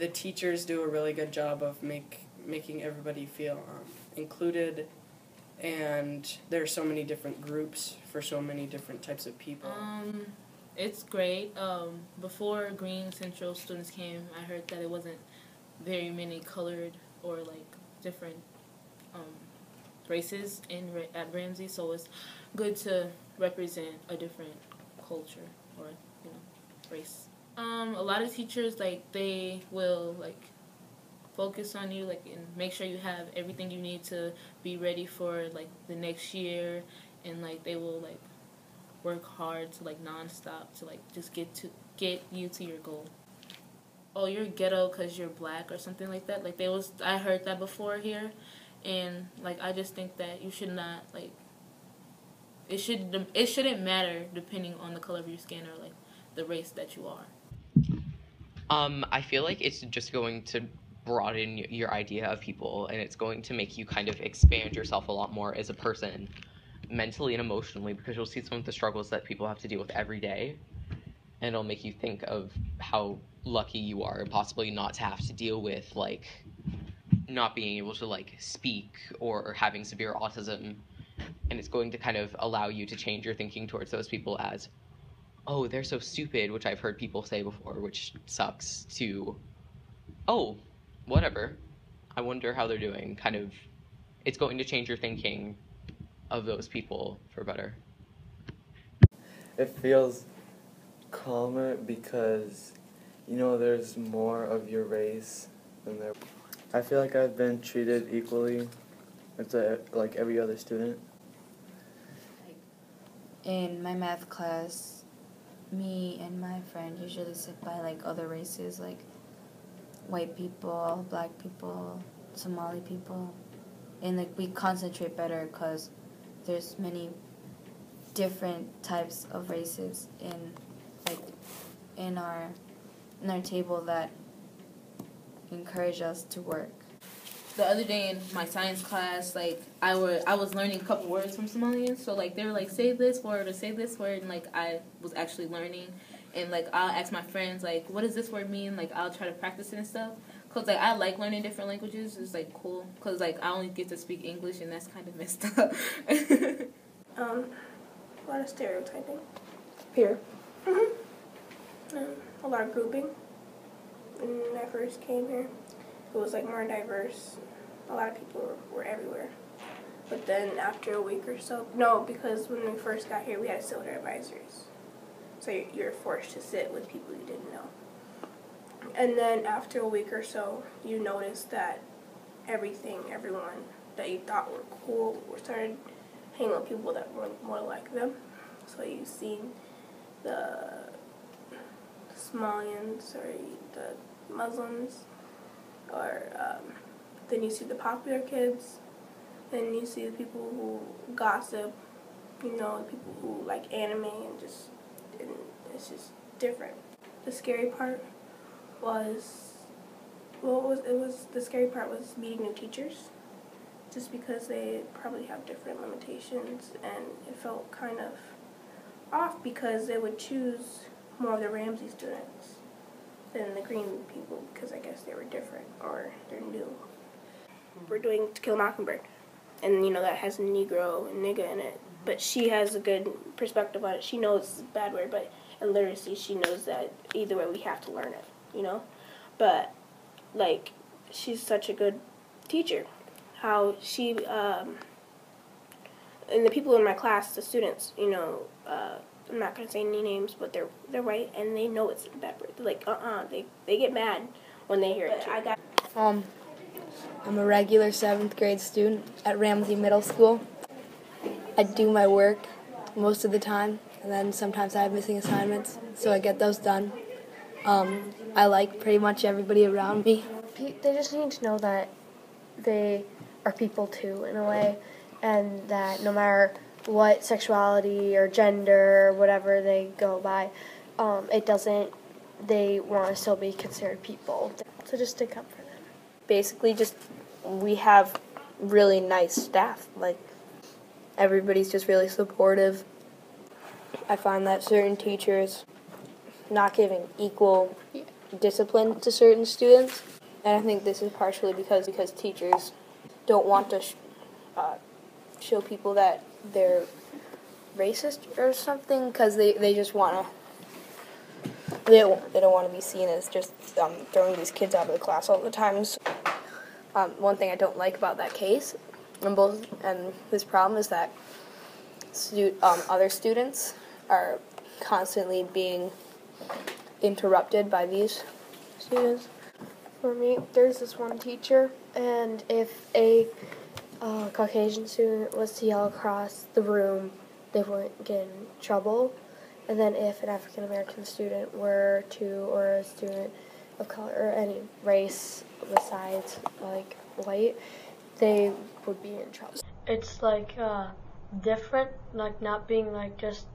the teachers do a really good job of making everybody feel included, and there are so many different groups for so many different types of people. It's great. Before Green Central students came, I heard that it wasn't very many colored or like different races at Ramsey, so it's good to represent a different culture or race. A lot of teachers they will focus on you and make sure you have everything you need to be ready for the next year, and they will work hard to nonstop to just get you to your goal. Oh, you're ghetto because you're black or something like that. I heard that before here, and I just think that you should not it shouldn't matter depending on the color of your skin or the race that you are. I feel like it's just going to broaden your idea of people, and it's going to make you kind of expand yourself a lot more as a person, mentally and emotionally, because you'll see some of the struggles that people have to deal with every day, and it'll make you think of how lucky you are possibly not to have to deal with not being able to speak or having severe autism, and it's going to kind of allow you to change your thinking towards those people as, oh, they're so stupid, which I've heard people say before, which sucks, to, oh, whatever, I wonder how they're doing. Kind of, it's going to change your thinking of those people for better. It feels calmer because, there's more of your race than there. I feel like I've been treated equally like every other student. In my math class, me and my friend usually sit by other races, like white people, black people, Somali people, and we concentrate better because there's many different types of races in our table that encourage us to work. The other day in my science class, I was learning a couple words from Somalians, so they were say this word or say this word, and I was actually learning, and I'll ask my friends what does this word mean? I'll try to practice it and stuff, cause I like learning different languages. It's cool, cause I only get to speak English, and that's kind of messed up. A lot of stereotyping here. A lot of grouping. When I first came here, it was more diverse. A lot of people were everywhere. But then after a week or so, no, because when we first got here, we had to sit with our advisors. So you're forced to sit with people you didn't know. And then after a week or so, you notice that everyone that you thought were cool, were started hanging with people that were more like them. So you've seen the Somalians or the Muslims, or then you see the popular kids, then you see the people who gossip, the people who like anime, and it's just different. The scary part was, the scary part was meeting new teachers, just because they probably have different limitations, and it felt kind of off because they would choose more of the Ramsey students than the Green people, because I guess they were different or they're new. We're doing To Kill a Mockingbird, and that has a Negro and nigga in it, but she has a good perspective on it. She knows it's a bad word, but in literacy she knows that either way we have to learn it, But she's such a good teacher. How she and the people in my class, the students, I'm not gonna say any names, but they're white and they know it's a bad word. They're they get mad when they hear it. I'm a regular 7th grade student at Ramsey Middle School. I do my work most of the time, and then sometimes I have missing assignments, so I get those done. I like pretty much everybody around me. They just need to know that they are people too, in a way, and that no matter what sexuality or gender or whatever they go by, they want to still be considered people. So just stick up for them. Basically, we have really nice staff. Everybody's just really supportive. I find that certain teachers not giving equal discipline to certain students. And I think this is partially because teachers don't want to show people that they're racist or something, because they just want to, they don't want to be seen as just throwing these kids out of the class all the time. So, one thing I don't like about that case and this problem is that other students are constantly being interrupted by these students. For me, there's this one teacher, and if a Caucasian student was to yell across the room, they wouldn't get in trouble. And then if an African American student were to, or a student of color, or any race besides like white, they would be in trouble. It's like different, like not being like just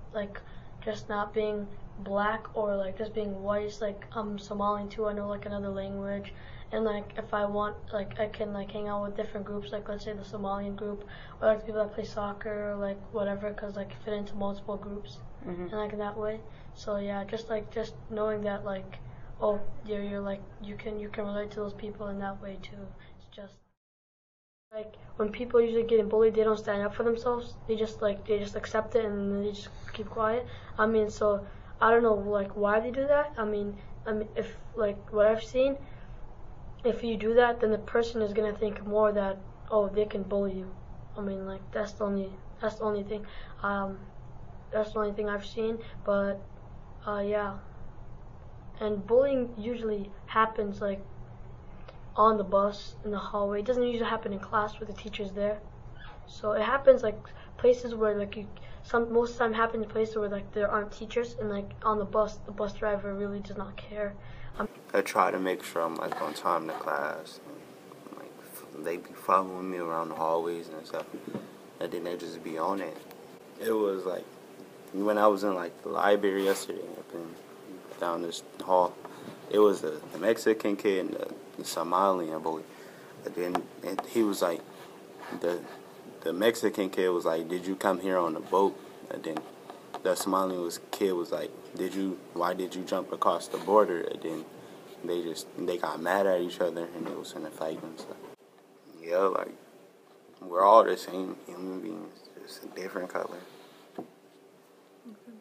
not being black or like just being white. It's like I'm Somali too. I know like another language, and like if I want, like I can like hang out with different groups. Like let's say the Somalian group, or like people that play soccer or like whatever, because like fit into multiple groups, and like in that way. So yeah, just knowing that like, oh, you're like you can relate to those people in that way too. It's just like when people usually getting bullied, they don't stand up for themselves. They just accept it and they just keep quiet. I mean, so I don't know like why they do that. I mean if like what I've seen, if you do that, then the person is gonna think more that, oh, they can bully you. I mean, like that's the only thing. That's the only thing I've seen. But yeah, and bullying usually happens like on the bus, in the hallway. It doesn't usually happen in class with the teachers there. So it happens like places where like most of the time happens in places where like there aren't teachers, and like on the bus driver really does not care. I try to make sure I'm like on time to class. Like they be following me around the hallways and stuff, and then they just be on it. It was like when I was in like the library yesterday, up in down this hall. It was the Mexican kid and the Somalian boy. And he was like, the Mexican kid was like, "Did you come here on a boat?" And then the Somalian kid was like, "Why did you jump across the border?" And then they got mad at each other and they was in a fight and stuff. Yeah, like we're all the same human beings, just a different color. Okay.